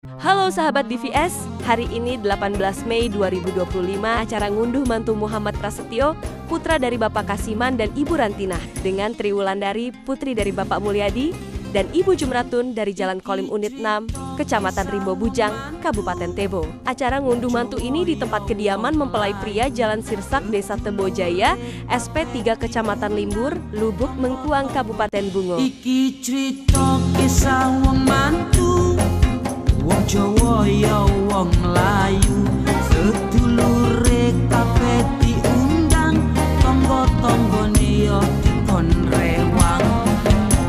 Halo sahabat DVS, hari ini 18 Mei 2025 acara ngunduh mantu Muhammad Prasetyo, putra dari Bapak Kasiman dan Ibu Rantinah, dengan Triwulandari, putri dari Bapak Mulyadi, dan Ibu Jumratun dari Jalan Kolim Unit 6, Kecamatan Rimbo Bujang, Kabupaten Tebo. Acara ngunduh mantu ini di tempat kediaman mempelai pria Jalan Sirsak, Desa Tebo Jaya, SP 3 Kecamatan Limbur, Lubuk, Mengkuang, Kabupaten Bungo. Iki cerita kisah wong mantu, wong Jawa ya wong Melayu, sedulure kabeh diundang, tangga-tanggane ya dikon rewang.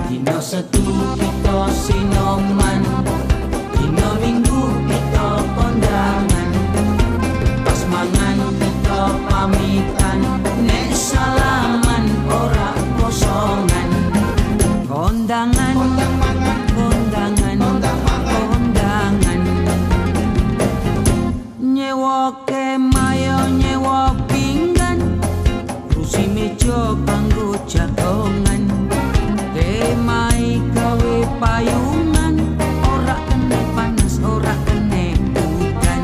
Dina setu kita sinoman, dina minggu kita kondangan, pas mangan kita pamitan, nek salaman ora kosongan. Kondangan, kondangan, kondangan, nyewa kemaya, nyewa pinggan, rusi meja kanggo jagongan, kemai gawe payungan, ora kene panas, ora kene udan.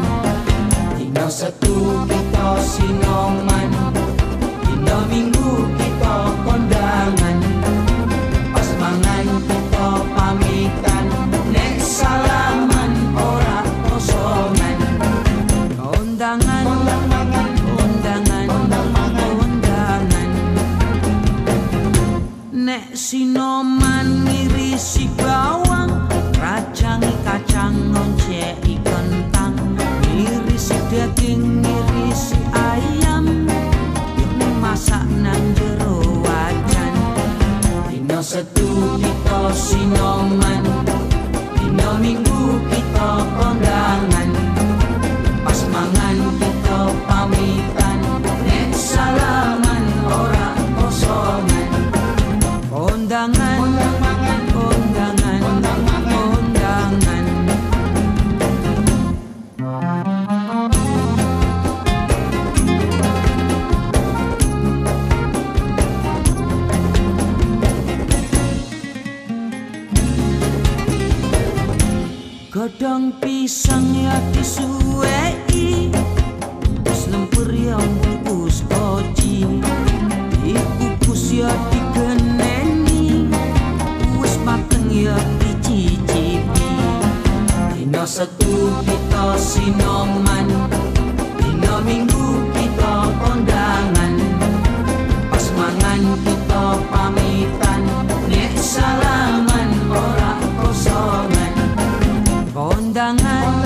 Dina setu kita sinoman, dina minggu kita kondangan, pas mangan kita pamitan, nek salaman ora kosongan. Kondangan, kondangan, kondangan, nek sinoman ngirisi bawang, rajangi kacang, ngonceki kentang, ngirisi daging, ngirisi ayam, yuk masak nang jero wajan. Dina setu kita sinoman, dina minggu kita kondangan, pas mangan kita pamitan, nek salaman ora kosongan. Kondangan, kondangan, kondangan. Godhong pisang ya disuweki, wis lemper ya bungkus koci, dikukus ya digeneni, wis mateng ya dicicipi. Dina setu kita sinoman, dina minggu kita kondangan, pas mangan kita pamitan, nek salaman ora kosongan. Kondangan,